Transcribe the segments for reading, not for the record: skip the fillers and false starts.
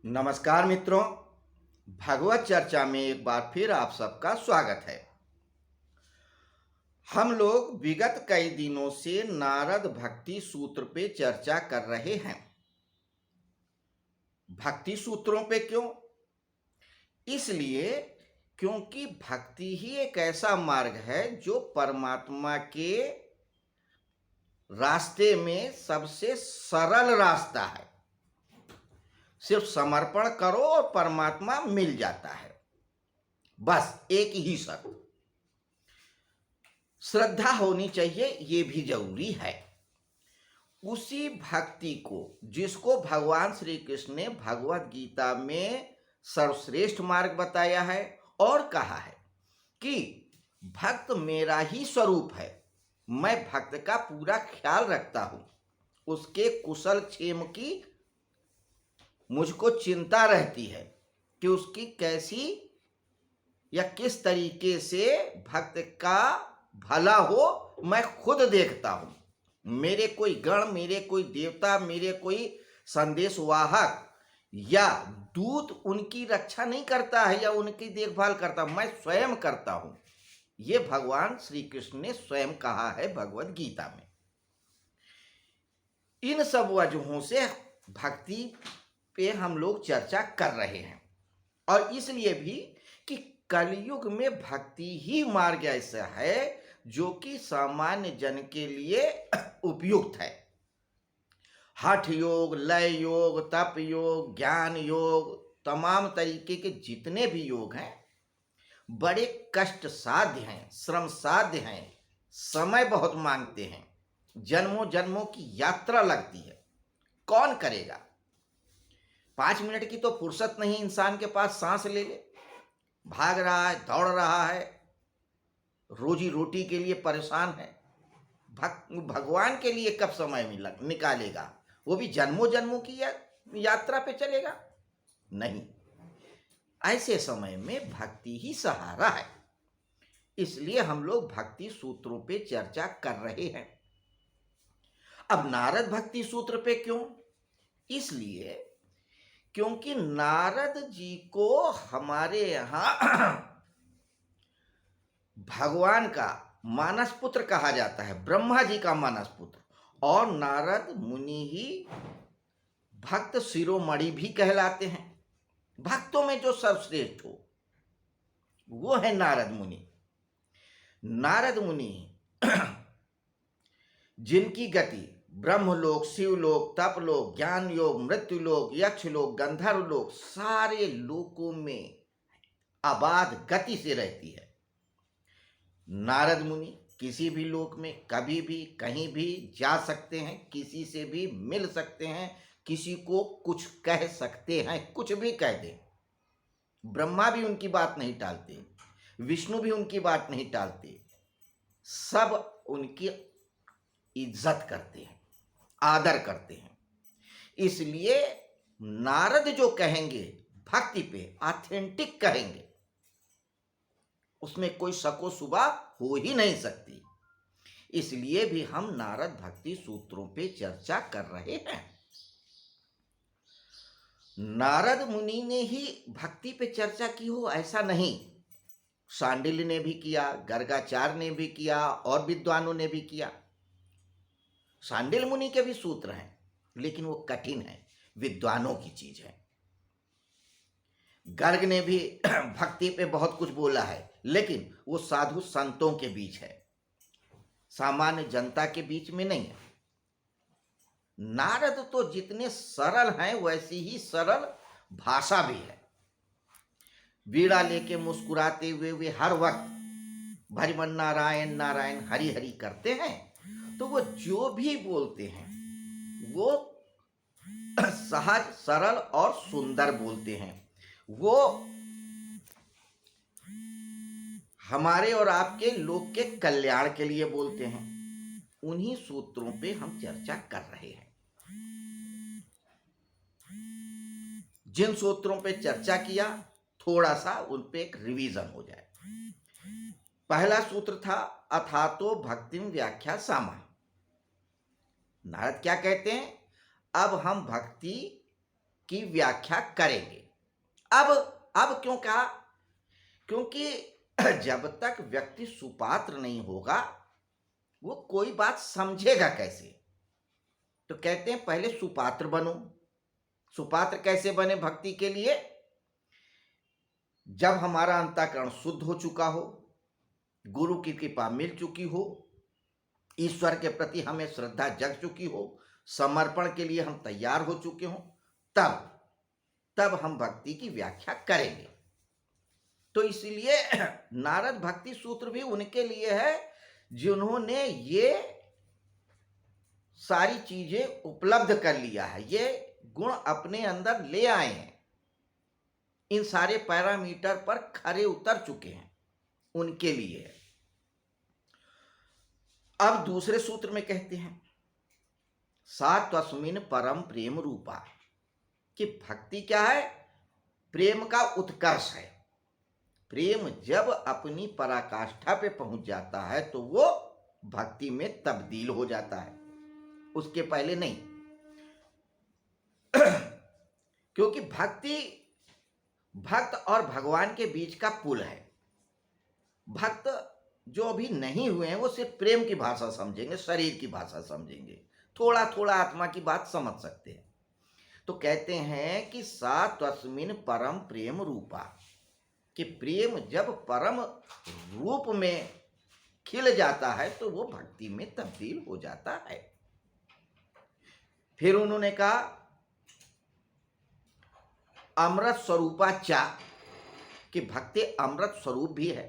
नमस्कार मित्रों, भगवत चर्चा में एक बार फिर आप सबका स्वागत है। हम लोग विगत कई दिनों से नारद भक्ति सूत्र पे चर्चा कर रहे हैं। भक्ति सूत्रों पे क्यों? इसलिए क्योंकि भक्ति ही एक ऐसा मार्ग है जो परमात्मा के रास्ते में सबसे सरल रास्ता है। सिर्फ समर्पण करो और परमात्मा मिल जाता है। बस एक ही शर्त, श्रद्धा होनी चाहिए, ये भी जरूरी है। उसी भक्ति को जिसको भगवान श्री कृष्ण ने भगवत गीता में सर्वश्रेष्ठ मार्ग बताया है और कहा है कि भक्त मेरा ही स्वरूप है, मैं भक्त का पूरा ख्याल रखता हूं, उसके कुशल क्षेम की मुझको चिंता रहती है कि उसकी कैसी या किस तरीके से भक्त का भला हो, मैं खुद देखता हूं। मेरे कोई गण, मेरे कोई देवता, मेरे कोई संदेश वाहक या दूत उनकी रक्षा नहीं करता है या उनकी देखभाल करता, मैं स्वयं करता हूं। ये भगवान श्री कृष्ण ने स्वयं कहा है भगवत गीता में। इन सब वजहों से भक्ति पे हम लोग चर्चा कर रहे हैं और इसलिए भी कि कलयुग में भक्ति ही मार्ग ऐसा है जो कि सामान्य जन के लिए उपयुक्त है। हठ योग, लय योग, तप योग, ज्ञान योग, तमाम तरीके के जितने भी योग हैं बड़े कष्ट साध्य हैं, श्रम साध्य हैं, समय बहुत मांगते हैं, जन्मों जन्मों की यात्रा लगती है। कौन करेगा? 5 मिनट की तो फुर्सत नहीं इंसान के पास, सांस ले ले, भाग रहा है, दौड़ रहा है, रोजी रोटी के लिए परेशान है। भगवान के लिए कब समय निकालेगा? वो भी जन्मों जन्मों की यात्रा पे चलेगा? नहीं। ऐसे समय में भक्ति ही सहारा है। इसलिए हम लोग भक्ति सूत्रों पे चर्चा कर रहे हैं। अब नारद भक्ति सूत्र पे क्यों? इसलिए क्योंकि नारद जी को हमारे यहाँ भगवान का मानस पुत्र कहा जाता है, ब्रह्मा जी का मानस पुत्र, और नारद मुनि ही भक्त शिरोमणि भी कहलाते हैं। भक्तों में जो सर्वश्रेष्ठ हो वो है नारद मुनि। नारद मुनि जिनकी गति ब्रह्मलोक, शिवलोक, तपलोक, ज्ञान योग, मृत्यु लोक, यक्ष लोक, गंधर्व लोक, सारे लोकों में अबाध गति से रहती है। नारद मुनि किसी भी लोक में कभी भी कहीं भी जा सकते हैं, किसी से भी मिल सकते हैं, किसी को कुछ कह सकते हैं, कुछ भी कह दें। ब्रह्मा भी उनकी बात नहीं टालते, विष्णु भी उनकी बात नहीं टालते, सब उनकी इज्जत करते हैं, आदर करते हैं। इसलिए नारद जो कहेंगे भक्ति पे ऑथेंटिक कहेंगे, उसमें कोई शको शुबा हो ही नहीं सकती। इसलिए भी हम नारद भक्ति सूत्रों पे चर्चा कर रहे हैं। नारद मुनि ने ही भक्ति पे चर्चा की हो ऐसा नहीं, शांडिल्य ने भी किया, गर्गाचार्य ने भी किया और विद्वानों ने भी किया। शांडिल्य मुनि के भी सूत्र हैं लेकिन वो कठिन है, विद्वानों की चीज है। गर्ग ने भी भक्ति पे बहुत कुछ बोला है लेकिन वो साधु संतों के बीच है, सामान्य जनता के बीच में नहीं है। नारद तो जितने सरल हैं वैसी ही सरल भाषा भी है। वीणा लेके मुस्कुराते हुए वे हर वक्त भजमन नारायण नारायण हरि हरि करते हैं, तो वो जो भी बोलते हैं वो सहज, सरल और सुंदर बोलते हैं। वो हमारे और आपके लोक के कल्याण के लिए बोलते हैं। उन्हीं सूत्रों पे हम चर्चा कर रहे हैं। जिन सूत्रों पे चर्चा किया थोड़ा सा उन पे एक रिवीजन हो जाए। पहला सूत्र था अथातो भक्तिम व्याख्या सामा। नारद क्या कहते हैं? अब हम भक्ति की व्याख्या करेंगे। अब अब क्यों कहा? क्योंकि जब तक व्यक्ति सुपात्र नहीं होगा, वो कोई बात समझेगा कैसे? तो कहते हैं पहले सुपात्र बनो। सुपात्र कैसे बने भक्ति के लिए? जब हमारा अंतःकरण शुद्ध हो चुका हो, गुरु की कृपा मिल चुकी हो, ईश्वर के प्रति हमें श्रद्धा जग चुकी हो, समर्पण के लिए हम तैयार हो चुके हों, तब तब हम भक्ति की व्याख्या करेंगे। तो इसलिए नारद भक्ति सूत्र भी उनके लिए है जिन्होंने ये सारी चीजें उपलब्ध कर लिया है, ये गुण अपने अंदर ले आए हैं, इन सारे पैरामीटर पर खरे उतर चुके हैं, उनके लिए है। अब दूसरे सूत्र में कहते हैं सा तस्मिन् परम प्रेम रूपा, कि भक्ति क्या है? प्रेम का उत्कर्ष है। प्रेम जब अपनी पराकाष्ठा पे पहुंच जाता है तो वो भक्ति में तब्दील हो जाता है, उसके पहले नहीं। क्योंकि भक्ति भक्त और भगवान के बीच का पुल है। भक्त जो अभी नहीं हुए हैं वो सिर्फ प्रेम की भाषा समझेंगे, शरीर की भाषा समझेंगे, थोड़ा थोड़ा आत्मा की बात समझ सकते हैं। तो कहते हैं कि सा तस्मिन् परम प्रेम रूपा, कि प्रेम जब परम रूप में खिल जाता है तो वो भक्ति में तब्दील हो जाता है। फिर उन्होंने कहा अमृत स्वरूपा चा, कि भक्ति अमृत स्वरूप भी है।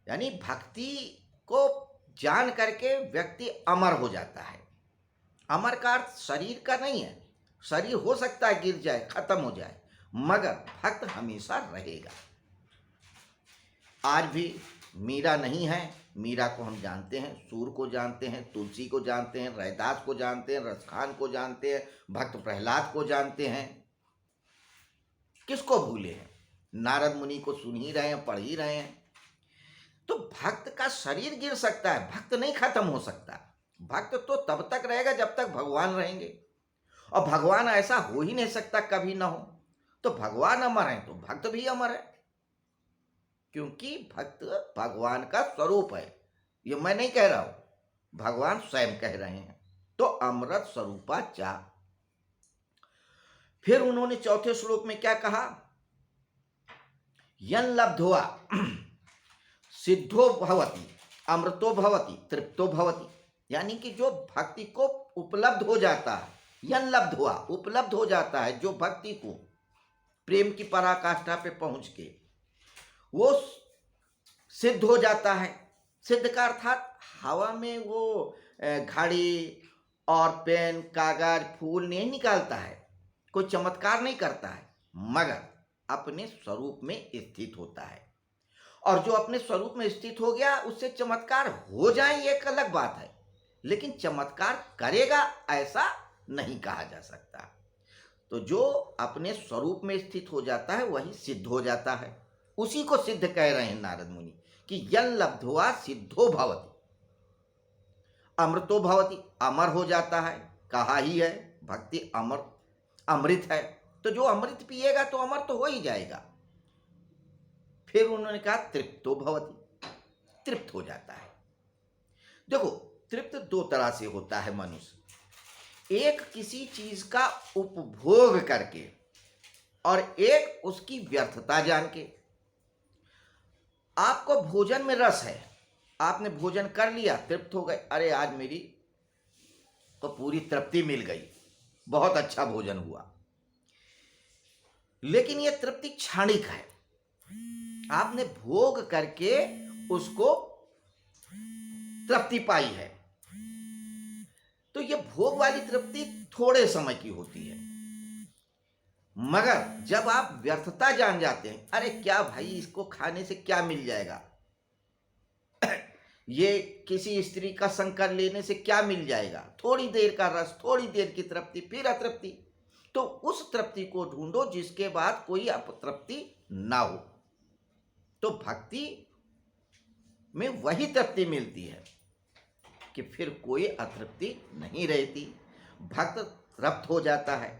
यानी भक्ति को जान करके व्यक्ति अमर हो जाता है। अमर का अर्थ शरीर का नहीं है, शरीर हो सकता है गिर जाए, खत्म हो जाए, मगर भक्त हमेशा रहेगा। आज भी मीरा नहीं है, मीरा को हम जानते हैं, सूर को जानते हैं, तुलसी को जानते हैं, रैदास को जानते हैं, रसखान को जानते हैं, भक्त प्रहलाद को जानते हैं, किसको भूले हैं? नारद मुनि को सुन ही रहे हैं, पढ़ ही रहे हैं। तो भक्त का शरीर गिर सकता है, भक्त नहीं खत्म हो सकता। भक्त तो तब तक रहेगा जब तक भगवान रहेंगे, और भगवान ऐसा हो ही नहीं सकता कभी ना हो। तो भगवान अमर है तो भक्त भी अमर है, क्योंकि भक्त भगवान का स्वरूप है। ये मैं नहीं कह रहा हूं, भगवान स्वयं कह रहे हैं। तो अमृत स्वरूपा चा। फिर उन्होंने चौथे श्लोक में क्या कहा? यन लब्ध्वा सिद्धो भवति अमृतो भवति तृप्तो भवति, यानी कि जो भक्ति को उपलब्ध हो जाता है, यन लब्ध्वा उपलब्ध हो जाता है, जो भक्ति को प्रेम की पराकाष्ठा पे पहुंच के वो सिद्ध हो जाता है। सिद्ध का अर्थात हवा में वो घड़ी और पेन, कागज, फूल नहीं निकालता है, कोई चमत्कार नहीं करता है, मगर अपने स्वरूप में स्थित होता है। और जो अपने स्वरूप में स्थित हो गया, उससे चमत्कार हो जाए ये एक अलग बात है, लेकिन चमत्कार करेगा ऐसा नहीं कहा जा सकता। तो जो अपने स्वरूप में स्थित हो जाता है वही सिद्ध हो जाता है। उसी को सिद्ध कह रहे हैं नारद मुनि कि यन लब्ध्वा सिद्धो भवति अमृतो भवति, अमर हो जाता है। कहा ही है भक्ति अमर अमृत है, तो जो अमृत पिएगा तो अमर तो हो ही जाएगा। फिर उन्होंने कहा तृप्तो भवति, तृप्त हो जाता है। देखो तृप्त दो तरह से होता है मनुष्य, एक किसी चीज का उपभोग करके और एक उसकी व्यर्थता जान के। आपको भोजन में रस है, आपने भोजन कर लिया, तृप्त हो गए, अरे आज मेरी तो पूरी तृप्ति मिल गई, बहुत अच्छा भोजन हुआ। लेकिन यह तृप्ति क्षणिक है, आपने भोग करके उसको तृप्ति पाई है, तो यह भोग वाली तृप्ति थोड़े समय की होती है। मगर जब आप व्यर्थता जान जाते हैं, अरे क्या भाई इसको खाने से क्या मिल जाएगा, ये किसी स्त्री का संग कर लेने से क्या मिल जाएगा, थोड़ी देर का रस, थोड़ी देर की तृप्ति, फिर अतृप्ति। तो उस तृप्ति को ढूंढो जिसके बाद कोई अपतृप्ति ना हो। तो भक्ति में वही तृप्ति मिलती है कि फिर कोई अतृप्ति नहीं रहती, भक्त तृप्त हो जाता है।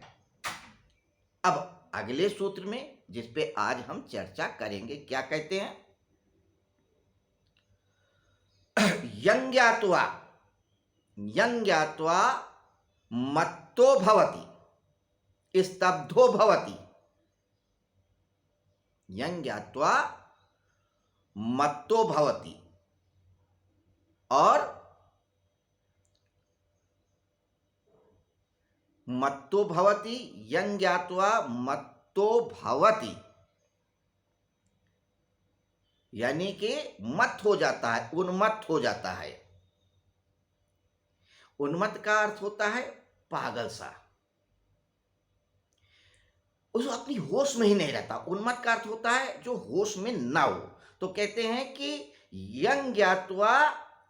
अब अगले सूत्र में जिस पे आज हम चर्चा करेंगे क्या कहते हैं, यं ज्ञात्वा मत्तो भवति स्तब्धो भवति। यं ज्ञात्वा मत्तो भवति, और मत्तो भवति, यं ज्ञात्वा मत्तो भवति, यानी कि मत हो जाता है, उन्मत्त हो जाता है। उन्मत्त का अर्थ होता है पागल सा, उस अपनी होश में ही नहीं रहता। उन्मत्त का अर्थ होता है जो होश में ना हो। तो कहते हैं कि यं ज्ञात्वा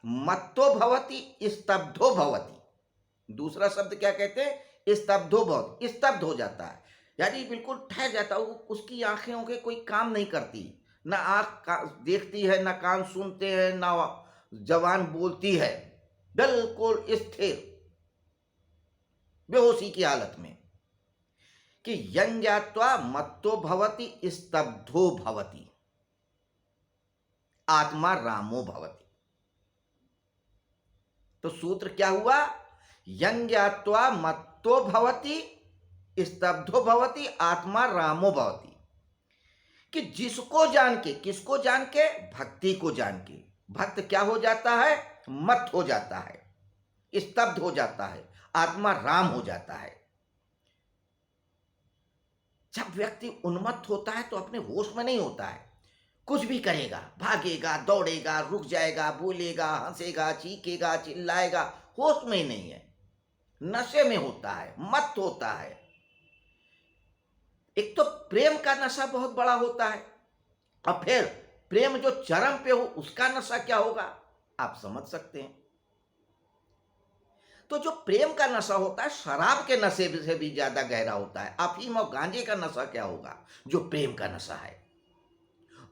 मत्तो भवति स्तब्धो भवति। दूसरा शब्द क्या कहते हैं, स्तब्धो भवति, स्तब्ध हो जाता है, यानी बिल्कुल ठहर जाता है। उसकी आंखें कोई काम नहीं करती, ना आंख देखती है, ना कान सुनते हैं, ना जबान बोलती है, बिल्कुल स्थिर बेहोशी की हालत में। कि यं ज्ञात्वा मत्तो भवति स्तब्धो भवति, आत्मा रामो भवति। तो सूत्र क्या हुआ, यं ज्ञात्वा मत्तो भवति स्तब्धो भवति, आत्मा रामो भवति। कि जिसको जान के, किसको जान के, भक्ति को जान के भक्त क्या हो जाता है, मत हो जाता है, स्तब्ध हो जाता है, आत्मा राम हो जाता है। जब व्यक्ति उन्मत्त होता है तो अपने होश में नहीं होता है, कुछ भी करेगा, भागेगा, दौड़ेगा, रुक जाएगा, बोलेगा, हंसेगा, चीखेगा, चिल्लाएगा, होश में ही नहीं है, नशे में होता है, मत्त होता है। एक तो प्रेम का नशा बहुत बड़ा होता है, और फिर प्रेम जो चरम पे हो उसका नशा क्या होगा आप समझ सकते हैं। तो जो प्रेम का नशा होता है शराब के नशे से भी ज्यादा गहरा होता है। अफीम और गांजे का नशा क्या होगा जो प्रेम का नशा है।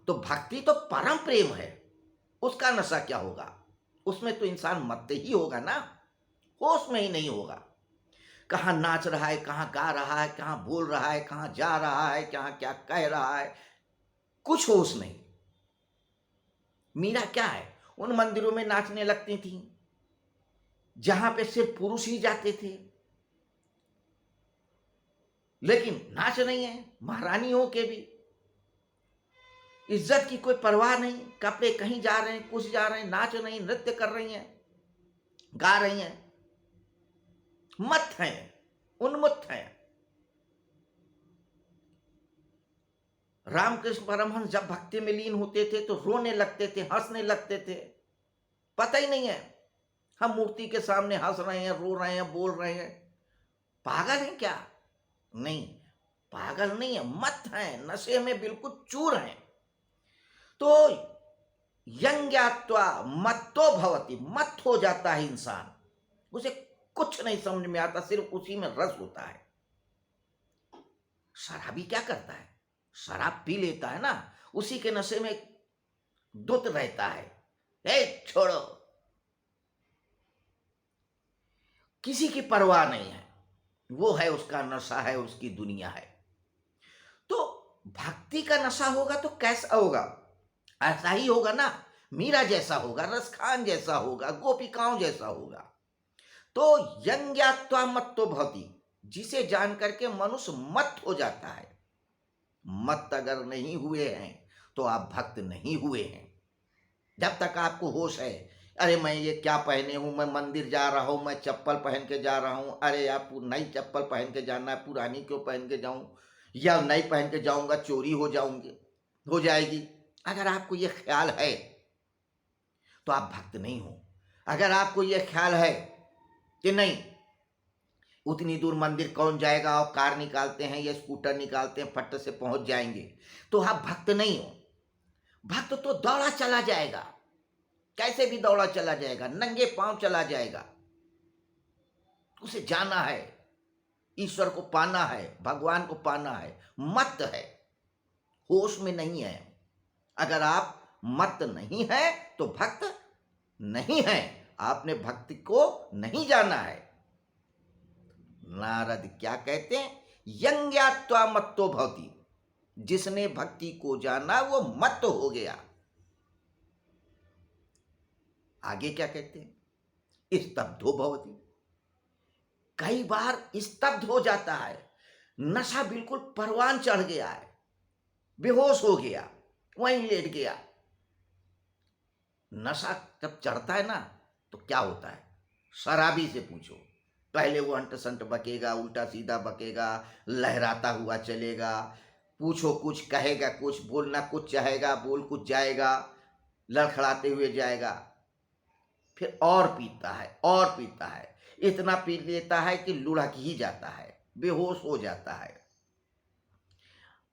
तो भक्ति तो परम प्रेम है, उसका नशा क्या होगा, उसमें तो इंसान मत्त ही होगा ना, होश में ही नहीं होगा। कहाँ नाच रहा है, कहाँ गा रहा है, कहाँ बोल रहा है, कहाँ जा रहा है, कहाँ क्या कह रहा है, कुछ होश नहीं। मीरा क्या है, उन मंदिरों में नाचने लगती थी जहां पे सिर्फ पुरुष ही जाते थे, लेकिन नाच नहीं है, महारानी हो के भी इज्जत की कोई परवाह नहीं, कपड़े कहीं जा रहे हैं, कुछ जा रहे हैं, नाच नहीं, नृत्य कर रही हैं, गा रही हैं, मत हैं, उन्मत्त हैं। रामकृष्ण परमहंस जब भक्ति में लीन होते थे तो रोने लगते थे, हंसने लगते थे, पता ही नहीं है हम मूर्ति के सामने हंस रहे हैं, रो रहे हैं, बोल रहे हैं। पागल हैं क्या, नहीं, पागल नहीं है, मत हैं, नशे में बिल्कुल चूर हैं। तो यं ज्ञात्वा मत्तो भवति, मत हो जाता है इंसान, उसे कुछ नहीं समझ में आता, सिर्फ उसी में रस होता है। शराबी क्या करता है, शराब पी लेता है ना, उसी के नशे में धुत रहता है, छोड़ो, किसी की परवाह नहीं है, वो है उसका नशा है, उसकी दुनिया है। तो भक्ति का नशा होगा तो कैसा होगा, ऐसा ही होगा ना, मीरा जैसा होगा, रसखान जैसा होगा, गोपिकाओं जैसा होगा। तो यं ज्ञात्वा मत्तो भवति, जिसे जान करके मनुष्य मत हो जाता है। मत अगर नहीं हुए हैं तो आप भक्त नहीं हुए हैं। जब तक आपको होश है, अरे मैं ये क्या पहने हूं, मैं मंदिर जा रहा हूं, मैं चप्पल पहन के जा रहा हूं, अरे आप नई चप्पल पहन के जाना है, पुरानी क्यों पहन के जाऊं, या नई पहन के जाऊंगा चोरी हो जाएगी। अगर आपको ये ख्याल है तो आप भक्त नहीं हो। अगर आपको ये ख्याल है कि नहीं उतनी दूर मंदिर कौन जाएगा, और कार निकालते हैं या स्कूटर निकालते हैं, फट से पहुंच जाएंगे, तो आप भक्त नहीं हो। भक्त तो दौड़ा चला जाएगा, कैसे भी दौड़ा चला जाएगा, नंगे पांव चला जाएगा। उसे जाना है, ईश्वर को पाना है, भगवान को पाना है, मत है, होश में नहीं है। अगर आप मत नहीं है तो भक्त नहीं है, आपने भक्ति को नहीं जाना है। नारद क्या कहते हैं, यज्ञात्वा मत्तो भवति, जिसने भक्ति को जाना वो मत्त हो गया। आगे क्या कहते हैं, स्तब्धो भवति, कई बार स्तब्ध हो जाता है, नशा बिल्कुल परवान चढ़ गया है, बेहोश हो गया, वहीं लेट गया। नशा जब चढ़ता है ना तो क्या होता है, शराबी से पूछो, पहले वो अंट संट बकेगा, उल्टा सीधा बकेगा, लहराता हुआ चलेगा, पूछो कुछ कहेगा, कुछ बोलना कुछ चाहेगा, बोल कुछ जाएगा, लड़खड़ाते हुए जाएगा, फिर और पीता है और पीता है, इतना पी लेता है कि लुढ़क ही जाता है, बेहोश हो जाता है।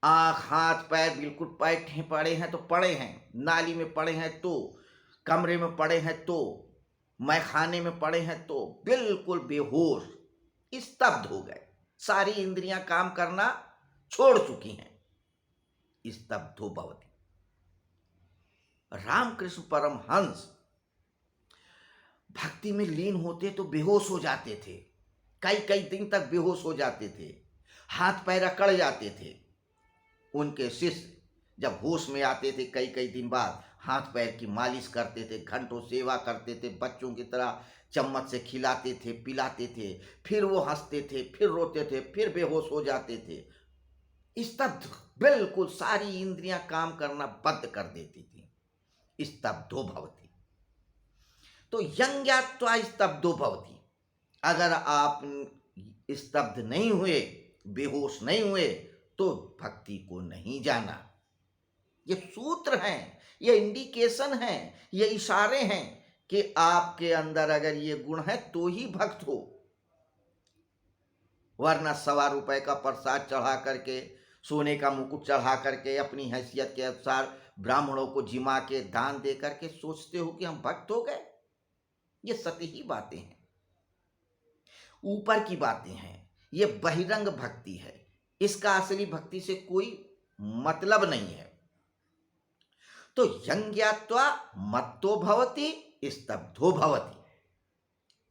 आँख हाथ पैर बिल्कुल बैठे पड़े हैं तो पड़े हैं, नाली में पड़े हैं तो, कमरे में पड़े हैं तो, मैखाने में पड़े हैं तो, बिल्कुल बेहोश, स्तब्ध हो गए, सारी इंद्रियां काम करना छोड़ चुकी हैं। स्तब्धो भवति। रामकृष्ण परमहंस भक्ति में लीन होते तो बेहोश हो जाते थे, कई कई दिन तक बेहोश हो जाते थे, हाथ पैर अकड़ जाते थे। उनके शिष्य जब होश में आते थे कई कई दिन बाद हाथ पैर की मालिश करते थे, घंटों सेवा करते थे, बच्चों की तरह चम्मच से खिलाते थे, पिलाते थे, फिर वो हंसते थे, फिर रोते थे, फिर बेहोश हो जाते थे, स्तब्ध, बिल्कुल सारी इंद्रियां काम करना बंद कर देती थी। स्तब्धो भवति। तो यज्ञात्वा स्तब्धो भवति, अगर आप स्तब्ध नहीं हुए, बेहोश नहीं हुए तो भक्ति को नहीं जाना। ये सूत्र हैं, ये इंडिकेशन हैं, ये इशारे हैं कि आपके अंदर अगर ये गुण है तो ही भक्त हो, वरना ₹1.25 का प्रसाद चढ़ा करके, सोने का मुकुट चढ़ा करके, अपनी हैसियत के अनुसार ब्राह्मणों को जिमा के दान दे करके सोचते हो कि हम भक्त हो गए। ये सतही बातें हैं, ऊपर की बातें हैं, ये बहिरंग भक्ति है, इसका असली भक्ति से कोई मतलब नहीं है। तो यज्ञात्वा मत्तो भवति स्तब्धो भवति।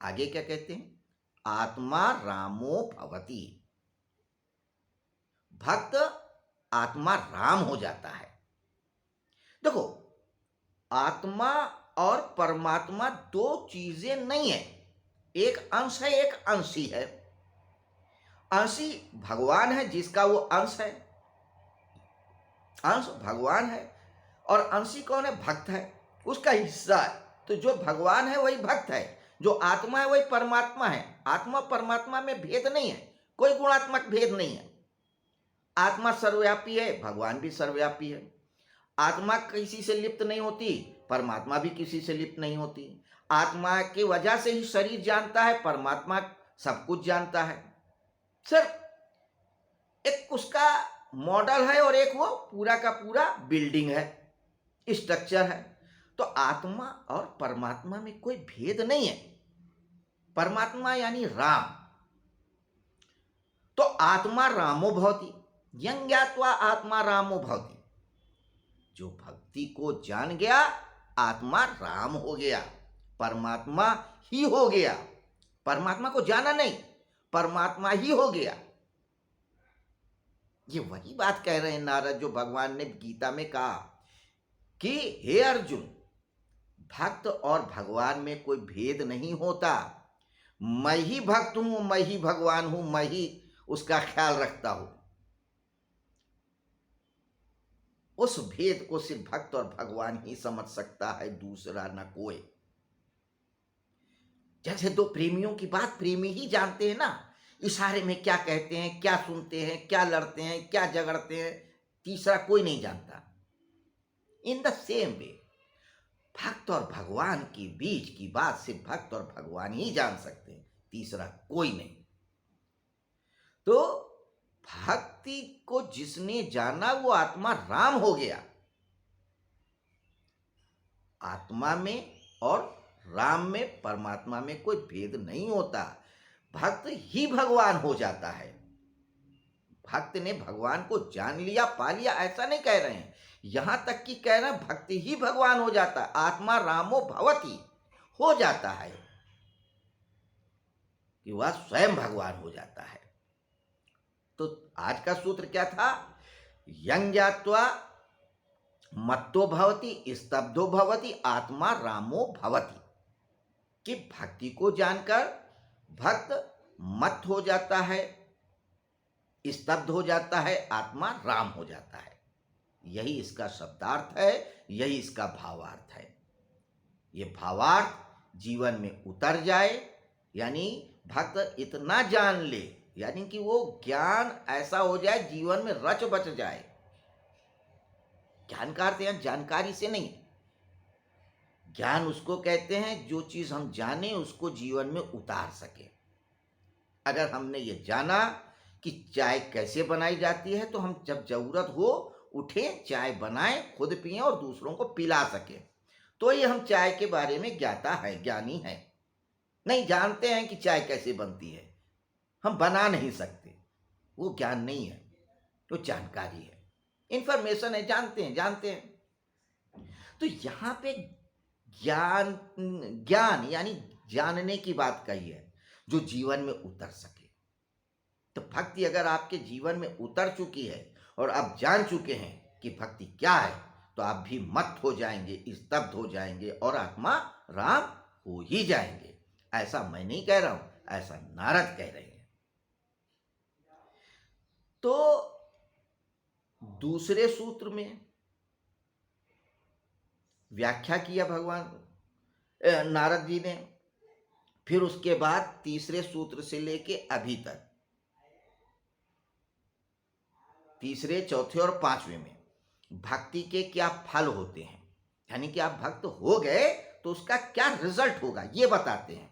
आगे क्या कहते हैं, आत्मा रामो भवति, भक्त आत्मा राम हो जाता है। देखो, आत्मा और परमात्मा दो चीजें नहीं है, एक अंश है, एक अंशी है। अंशी भगवान है, जिसका वो अंश है, अंश भगवान है, और अंशी कौन है, भक्त है, उसका हिस्सा है। तो जो भगवान है वही भक्त है, जो आत्मा है वही परमात्मा है। आत्मा परमात्मा में भेद नहीं है, कोई गुणात्मक भेद नहीं है। आत्मा सर्वव्यापी है, भगवान भी सर्वव्यापी है। आत्मा किसी से लिप्त नहीं होती, परमात्मा भी किसी से लिप्त नहीं होती। आत्मा की वजह से ही शरीर जानता है, परमात्मा सब कुछ जानता है। सिर्फ एक उसका मॉडल है और एक वो पूरा का पूरा बिल्डिंग है, स्ट्रक्चर है। तो आत्मा और परमात्मा में कोई भेद नहीं है। परमात्मा यानी राम। तो आत्मा रामो भवति, यज्ञात्वा आत्मा रामो भवति। जो भक्ति को जान गया, आत्मा राम हो गया, परमात्मा ही हो गया। परमात्मा को जाना नहीं, परमात्मा ही हो गया। ये वही बात कह रहे हैं नारद, जो भगवान ने गीता में कहा कि हे अर्जुन, भक्त और भगवान में कोई भेद नहीं होता। मैं ही भक्त हूं, मैं ही भगवान हूं, मैं ही उसका ख्याल रखता हूं। उस भेद को सिर्फ भक्त और भगवान ही समझ सकता है, दूसरा न कोई। जैसे दो प्रेमियों की बात प्रेमी ही जानते हैं ना, इशारे में क्या कहते हैं, क्या सुनते हैं, क्या लड़ते हैं, क्या झगड़ते हैं, तीसरा कोई नहीं जानता। इन द सेम वे भक्त और भगवान के बीच की बात सिर्फ भक्त और भगवान ही जान सकते हैं, तीसरा कोई नहीं। तो भक्ति को जिसने जाना वो आत्मा राम हो गया। आत्मा में और राम में, परमात्मा में कोई भेद नहीं होता। भक्त ही भगवान हो जाता है। भक्त ने भगवान को जान लिया, पा लिया, ऐसा नहीं कह रहे हैं। यहां तक कि कह रहे हैं भक्ति ही भगवान हो जाता है, आत्मा रामो भवति हो जाता है, कि वह स्वयं भगवान हो जाता है। तो आज का सूत्र क्या था? यं ज्ञात्वा मत्तो भवति स्तब्धो भवति आत्मा रामो भवति। कि भक्ति को जानकर भक्त मत हो जाता है, स्तब्ध हो जाता है, आत्मा राम हो जाता है। यही इसका शब्दार्थ है, यही इसका भावार्थ है। ये भावार्थ जीवन में उतर जाए, यानी भक्त इतना जान ले, यानी कि वो ज्ञान ऐसा हो जाए जीवन में रच बच जाए। ज्ञान का अर्थ यहाँ जानकारी से नहीं, ज्ञान उसको कहते हैं जो चीज हम जाने उसको जीवन में उतार सके। अगर हमने ये जाना कि चाय कैसे बनाई जाती है, तो हम जब जरूरत हो उठे, चाय बनाएं, खुद पिएं और दूसरों को पिला सके, तो ये हम चाय के बारे में ज्ञाता है, ज्ञानी है। नहीं जानते हैं कि चाय कैसे बनती है, हम बना नहीं सकते, वो ज्ञान नहीं है, वो जानकारी है, इंफॉर्मेशन है, जानते हैं। तो यहाँ पे ज्ञान यानी जानने की बात कही है, जो जीवन में उतर सके। तो भक्ति अगर आपके जीवन में उतर चुकी है और आप जान चुके हैं कि भक्ति क्या है, तो आप भी मत हो जाएंगे, स्तब्ध हो जाएंगे और आत्मा राम हो ही जाएंगे। ऐसा मैं नहीं कह रहा हूं, ऐसा नारद कह रहे हैं। तो दूसरे सूत्र में व्याख्या किया भगवान नारद जी ने, फिर उसके बाद तीसरे सूत्र से लेके अभी तक, तीसरे, चौथे और पांचवें में भक्ति के क्या फल होते हैं, यानी कि आप भक्त हो गए तो उसका क्या रिजल्ट होगा, ये बताते हैं।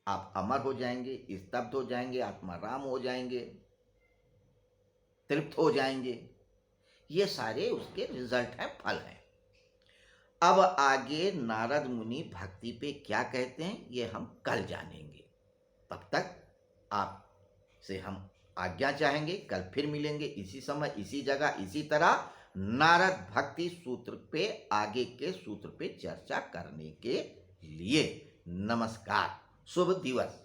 आप अमर हो जाएंगे, स्तब्ध हो जाएंगे, आत्मा राम हो जाएंगे, तृप्त हो जाएंगे। ये सारे उसके रिजल्ट हैं, फल हैं। अब आगे नारद मुनि भक्ति पे क्या कहते हैं, ये हम कल जानेंगे। तब तक आपसे हम आज्ञा चाहेंगे, कल फिर मिलेंगे इसी समय, इसी जगह, इसी तरह नारद भक्ति सूत्र पे, आगे के सूत्र पे चर्चा करने के लिए। नमस्कार, शुभ दिवस।